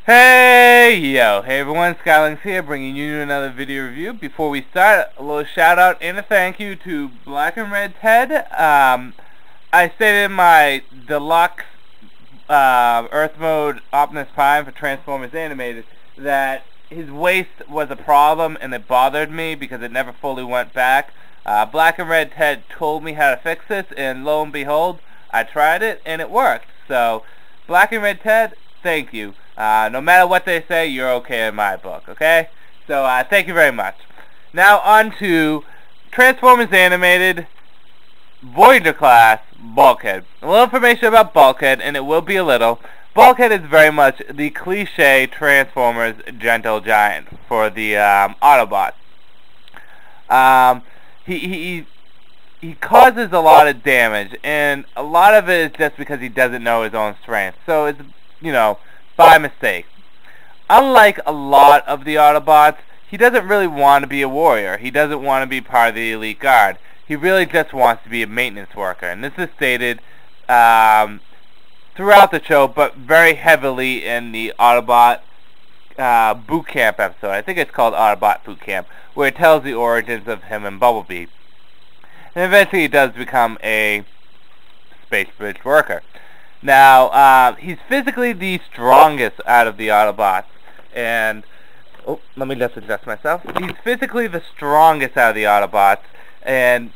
Hey everyone, Skylings here, bringing you another video review. Before we start, a little shout out and a thank you to Black and Red Ted. I stated in my deluxe Earth Mode Optimus Prime for Transformers Animated that his waist was a problem and it bothered me because it never fully went back. Black and Red Ted told me how to fix this, and lo and behold, I tried it and it worked. So, Black and Red Ted, thank you. No matter what they say, you're okay in my book, okay? So, thank you very much. Now, on to Transformers Animated, Voyager Class, Bulkhead. A little information about Bulkhead, and it will be a little. Bulkhead is very much the cliche Transformers gentle giant for the Autobots. He causes a lot of damage, and a lot of it is just because he doesn't know his own strength. So it's, by mistake. Unlike a lot of the Autobots, he doesn't really want to be a warrior. He doesn't want to be part of the elite guard. He really just wants to be a maintenance worker. And this is stated throughout the show, but very heavily in the Autobot boot camp episode. I think it's called Autobot Boot Camp, where it tells the origins of him and Bumblebee. And eventually he does become a space bridge worker. Now, he's physically the strongest out of the Autobots, and, let me just adjust myself. He's physically the strongest out of the Autobots, and,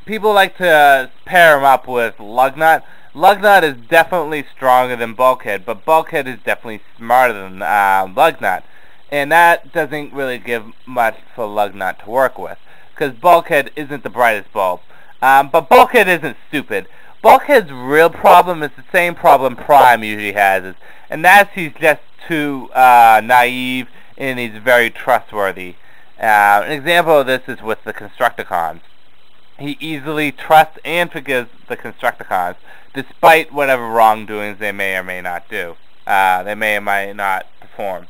people like to pair him up with Lugnut. Lugnut is definitely stronger than Bulkhead, but Bulkhead is definitely smarter than, Lugnut, and that doesn't really give much for Lugnut to work with, because Bulkhead isn't the brightest bulb. But Bulkhead isn't stupid. Bulkhead's real problem is the same problem Prime usually has, and that's he's just too naive and he's very trustworthy. An example of this is with the Constructicons. He easily trusts and forgives the Constructicons, despite whatever wrongdoings they may or may not do. They may or may not perform.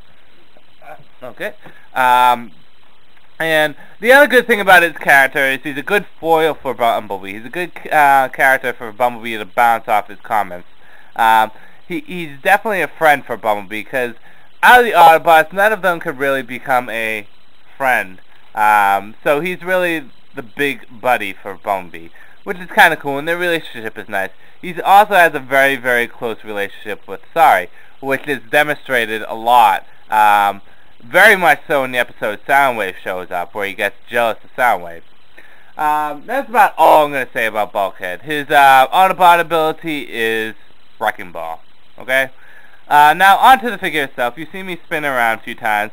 Okay. And the other good thing about his character is he's a good foil for Bumblebee. He's a good character for Bumblebee to bounce off his comments. He's definitely a friend for Bumblebee, because out of the Autobots, none of them could really become a friend. So he's really the big buddy for Bumblebee, which is kind of cool, and their relationship is nice. He also has a very, very close relationship with Sari, which is demonstrated a lot. Very much so in the episode Soundwave shows up, where he gets jealous of Soundwave. That's about all I'm going to say about Bulkhead. His Autobot ability is Wrecking Ball. Okay? Now, onto the figure itself. You see me spin around a few times.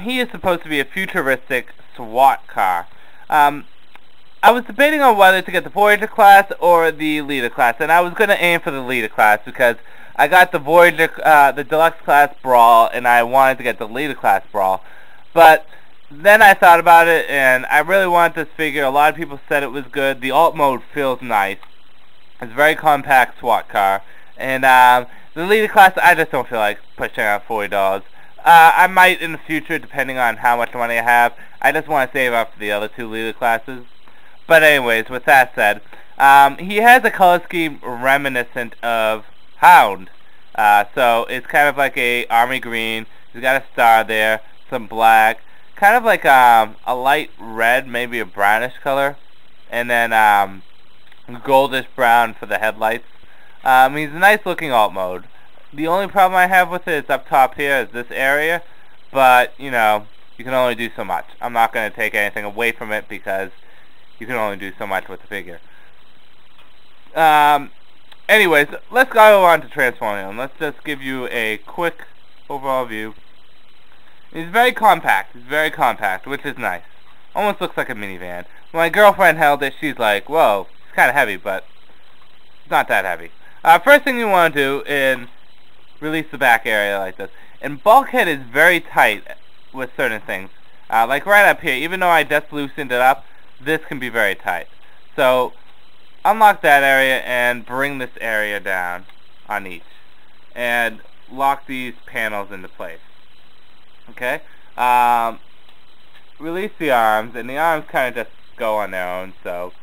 He is supposed to be a futuristic SWAT car. I was debating on whether to get the Voyager class or the Leader class, and I was going to aim for the Leader class because I got the Voyager, the Deluxe class Brawl, and I wanted to get the Leader class Brawl. But then I thought about it, and I really want this figure. A lot of people said it was good. The alt mode feels nice. It's a very compact SWAT car. And the Leader class, I just don't feel like pushing out $40. I might in the future, depending on how much money I have. I just want to save up for the other two Leader classes. But anyways, with that said, he has a color scheme reminiscent of Hound. So it's kind of like a army green. He's got a star there, some black, kind of like a light red, maybe a brownish color, and then goldish brown for the headlights. He's a nice looking alt mode. The only problem I have with it is up top here is this area, but you can only do so much. I'm not going to take anything away from it because you can only do so much with the figure. Anyways, let's go on to transforming him. Let's just give you a quick overall view. He's very compact. He's very compact, which is nice. Almost looks like a minivan. When my girlfriend held it, she's like, whoa, it's kind of heavy, but it's not that heavy. First thing you want to do is release the back area like this. And Bulkhead is very tight with certain things. Like right up here, even though I just loosened it up, this can be very tight. So unlock that area and bring this area down on each. And lock these panels into place. Okay? Release the arms, and the arms kind of just go on their own, so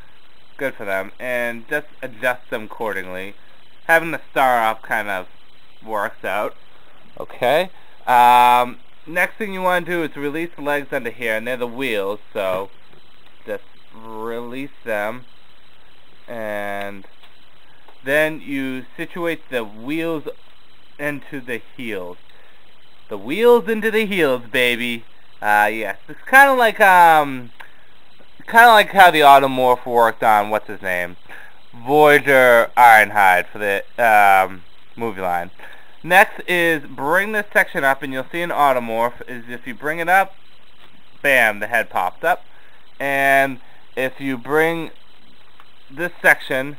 good for them. And just adjust them accordingly. Having the star up kind of works out. Okay. Next thing you want to do is release the legs under here, and they're the wheels, so just release them, and then you situate the wheels into the heels. The wheels into the heels, baby. Yes, it's kind of like how the Automorph worked on what's his name, Voyager Ironhide for the movie line. Next is bring this section up, and you'll see an Automorph. Is if you bring it up, bam, the head pops up. And if you bring this section,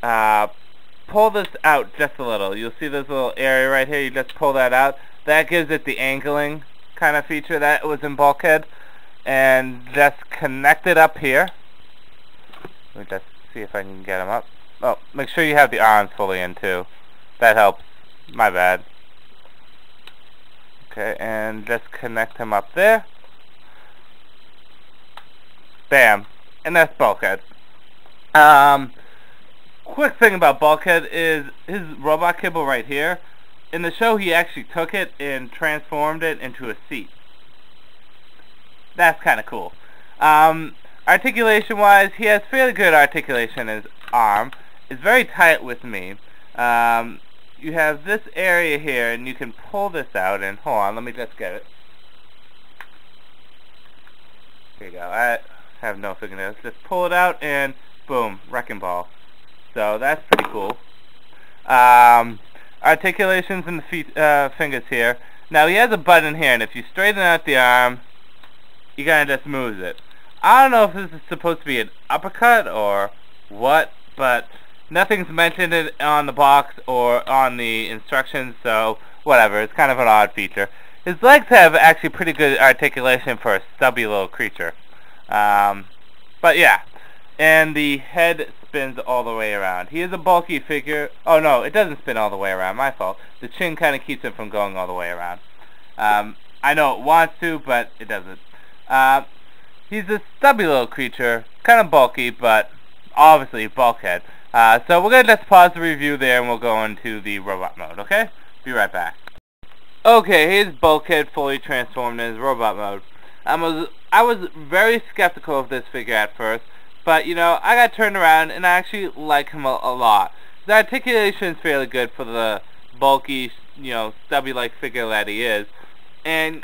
pull this out just a little. You'll see this little area right here. You just pull that out. That gives it the angling kind of feature that was in Bulkhead. And just connect it up here. Let me just see if I can get them up. Oh, make sure you have the arms fully in too. That helps. My bad. Okay, and just connect him up there. Bam. And that's Bulkhead. Quick thing about Bulkhead is his robot kibble right here. In the show, he actually took it and transformed it into a seat. That's kind of cool. Articulation-wise, he has fairly good articulation in his arm. It's very tight with me. You have this area here, and you can pull this out, and hold on, let me just get it. There you go. I have no fingernails. Just pull it out, and boom, wrecking ball. So that's pretty cool. Articulations in the fingers here. Now he has a button here, and if you straighten out the arm, you kind of just moves it. I don't know if this is supposed to be an uppercut or what, but nothing's mentioned on the box or on the instructions, so whatever. It's kind of an odd feature. His legs have actually pretty good articulation for a stubby little creature. But yeah. And the head spins all the way around. He is a bulky figure. Oh no, it doesn't spin all the way around. My fault. The chin kind of keeps him from going all the way around. I know it wants to, but it doesn't. He's a stubby little creature. Kind of bulky, but obviously Bulkhead. So we're going to just pause the review there, and we'll go into the robot mode, okay? Be right back. Okay, here's Bulkhead fully transformed in his robot mode. I was very skeptical of this figure at first, but, you know, I got turned around, and I actually like him a lot. The articulation is fairly good for the bulky, you know, stubby-like figure that he is. And,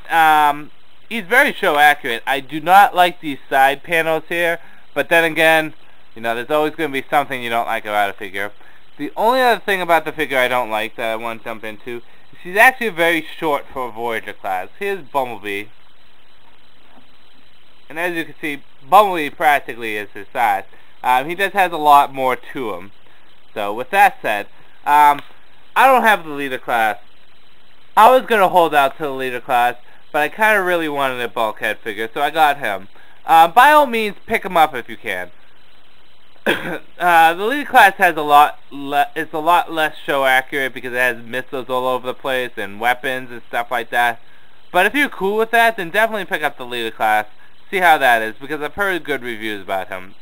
he's very show accurate. I do not like these side panels here, but then again, you know, there's always going to be something you don't like about a figure. The only other thing about the figure I don't like that I want to jump into is he's actually very short for a Voyager class. Here's Bumblebee. And as you can see, Bumblebee practically is his size. He just has a lot more to him. So with that said, I don't have the leader class. I was going to hold out to the leader class, but I kind of really wanted a Bulkhead figure, so I got him. By all means, pick him up if you can. The leader class has it's a lot less show accurate because it has missiles all over the place and weapons and stuff like that. But if you're cool with that, then definitely pick up the leader class. See how that is, because I've heard good reviews about him.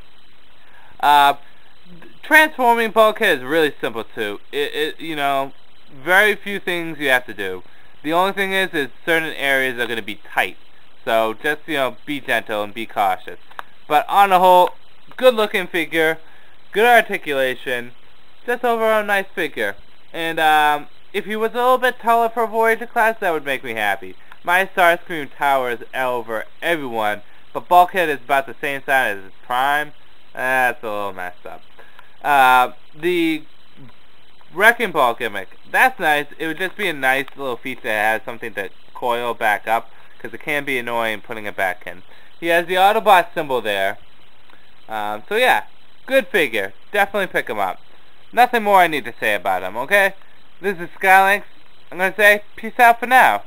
Transforming Bulkhead is really simple too. You know, very few things you have to do. The only thing is certain areas are going to be tight. So just, you know, be gentle and be cautious. But on the whole, good looking figure, good articulation, just overall nice figure. And if he was a little bit taller for Voyager class, that would make me happy. My Starscream towers over everyone, but Bulkhead is about the same size as his Prime. That's a little messed up. The Wrecking Ball gimmick, that's nice. It would just be a nice little feature that has something to coil back up, because it can be annoying putting it back in. He has the Autobot symbol there. So yeah, good figure. Definitely pick him up. Nothing more I need to say about him, okay? This is Skylinks. I'm going to say peace out for now.